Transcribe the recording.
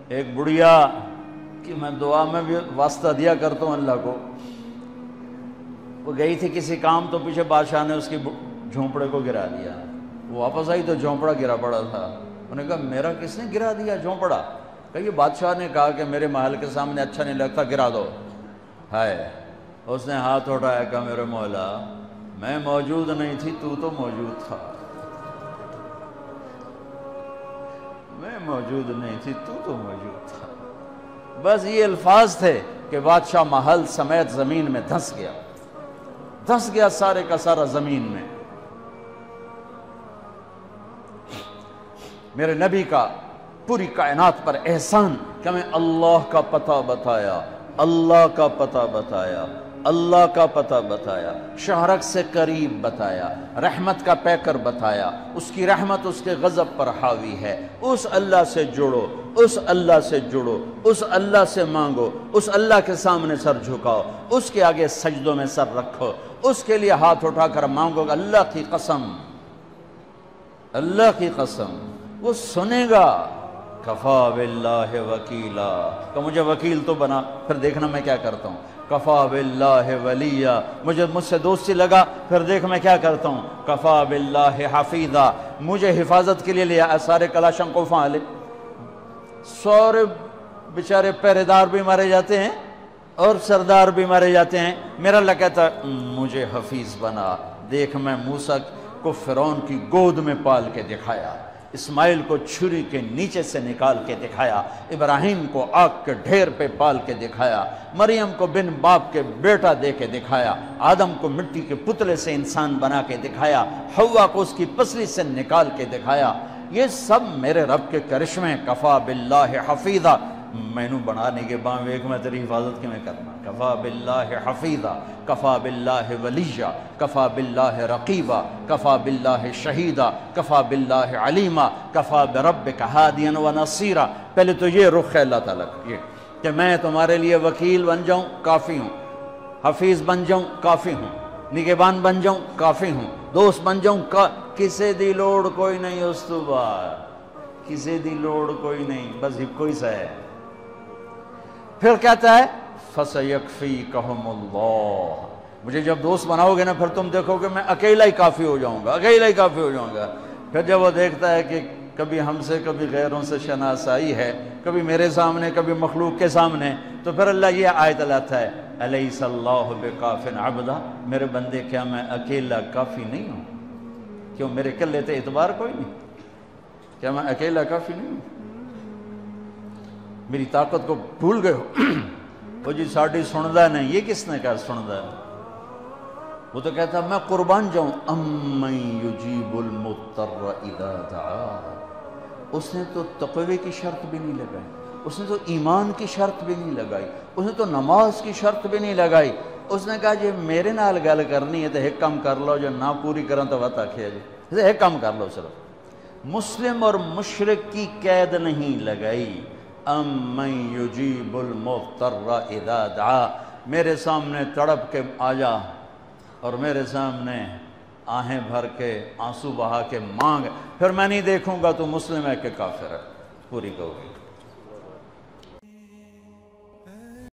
ایک بڑھیا کہ میں دعا میں بھی واسطہ دیا کرتا ہوں اللہ کو، وہ گئی تھی کسی کام تو پیچھے بادشاہ نے اس کی جھونپڑے کو گرا دیا، وہ واپس آئی تو جھونپڑا گرا پڑا تھا۔ انہوں نے کہا میرا کس نے گرا دیا جھونپڑا؟ کہ یہ بادشاہ نے کہا کہ میرے محل کے سامنے اچھا نہیں لگتا، گرا دو۔ ہائے، اس نے ہاتھ اٹھایا، کہا میرے مولا میں موجود نہیں تھی، تو موجود تھا، میں موجود نہیں تھی، تو موجود تھا۔ بس یہ الفاظ تھے کہ بادشاہ محل سمیت زمین میں دھنس گیا سارے کا سارا زمین میں۔ میرے نبی کا پوری کائنات پر احسان کہ میں اللہ کا پتہ بتایا، اللہ کا پتہ بتایا، اللہ کا پتہ بتایا، شہرک سے قریب بتایا، رحمت کا پیکر بتایا، اس کی رحمت اس کے غضب پر حاوی ہے، اس اللہ سے جڑو، اس اللہ سے جڑو، اس اللہ سے مانگو، اس اللہ کے سامنے سر جھکاؤ، اس کے آگے سجدوں میں سر رکھو، اس کے لیے ہاتھ اٹھا کر مانگو گا۔ اللہ کی قسم، اللہ کی قسم وہ سنے گا۔ کفا باللہ وکیلا، کہ مجھے وکیل تو بنا، پھر دیکھنا میں کیا کرتا ہوں۔ کفا باللہ ولیہ، مجھ سے دوستی لگا، پھر دیکھ میں کیا کرتا ہوں۔ کفا باللہ حفیظا، مجھے حفاظت کے لیے لیا، سارے کلاشن کو فعال، سورے بیچارے پہرے دار بھی مارے جاتے ہیں اور سردار بھی مارے جاتے ہیں، میرا اللہ کہتا مجھے حفیظ بنا۔ دیکھ میں موسیٰ کو فرعون کی گود میں پال کے دکھایا، اسماعیل کو چھری کے نیچے سے نکال کے دکھایا، ابراہیم کو آگ کے ڈھیر پہ پال کے دکھایا، مریم کو بن باپ کے بیٹا دے کے دکھایا، آدم کو مٹی کے پتلے سے انسان بنا کے دکھایا، حوا کو اس کی پسلی سے نکال کے دکھایا۔ یہ سب میرے رب کے کرشمے۔ کفا باللہ حفیظا، مینو بنانے کے بعد ایک میں تیری حفاظت کی میں کرنا۔ کفا باللہ حفیظا، کفا باللہ ولیہ، کفا باللہ رقیبا، کفا باللہ شہیدا، کفا باللہ علیما، کفا بربک ہادیا و نصیرا۔ پہلے تو یہ رخ ہے اللہ تعالیٰ کا، یہ کہ میں تمہارے لیے وکیل بن جاؤں کافی ہوں، حفیظ بن جاؤں کافی ہوں، نگہبان بن جاؤں کافی ہوں، دوست بن جاؤں کسے دی لوڑ کوئی نہیں استوار، کسے دی لوڑ کوئی نہیں، بس ایک کوئی سا ہے۔ پھر کہتا ہے فَسَيَكْفِيكَهُمُ اللَّهُ، مجھے جب دوست بناؤ گے نا پھر تم دیکھو کہ میں اکیلا ہی کافی ہو جاؤں گا، اکیلا ہی کافی ہو جاؤں گا۔ پھر جب وہ دیکھتا ہے کہ کبھی ہم سے کبھی غیروں سے شناسائی ہے، کبھی میرے سامنے کبھی مخلوق کے سامنے، تو پھر اللہ یہ آیت لاتا ہے أَلَيْسَ اللَّهُ بِكَافٍ عَبْدًا، میرے بندے کیا میں اکیلا کافی نہیں ہوں؟ کیوں میرے کلے تے اعتبار کوئی نہیں؟ کیا میں اکیلا کافی نہیں ہوں؟ میری طاقت کو بھول گئے ہو؟ وہ جی ساڑھی سندہ نہیں، یہ کس نے کہا سندہ؟ وہ تو کہتا میں قربان جاؤں۔ أَمَّن يُجِيبُ الْمُضْطَرَّ إِذَا دَعَاهُ، اس نے تو تقوی کی شرط بھی نہیں لگائی، اس نے تو ایمان کی شرط بھی نہیں لگائی، اس نے تو نماز کی شرط بھی نہیں لگائی، اس نے کہا جی میرے نال گل کرنی ہے تو ایک کام کر لو، جو نہ پوری کرن تو وقت آکھیا جی ایک کام کر لو صرف۔ مسلم اور مشرک کی قید نہیں لگائی۔ أَمَّن يُجِيبُ الْمُضْطَرَّ إِذَا دَعَاهُ، میرے سامنے تڑپ کے آ جا اور میرے سامنے آہیں بھر کے آنسو بہا کے مانگ، پھر میں نہیں دیکھوں گا تو مسلم ہے کہ کافر ہے، پوری کہو گی۔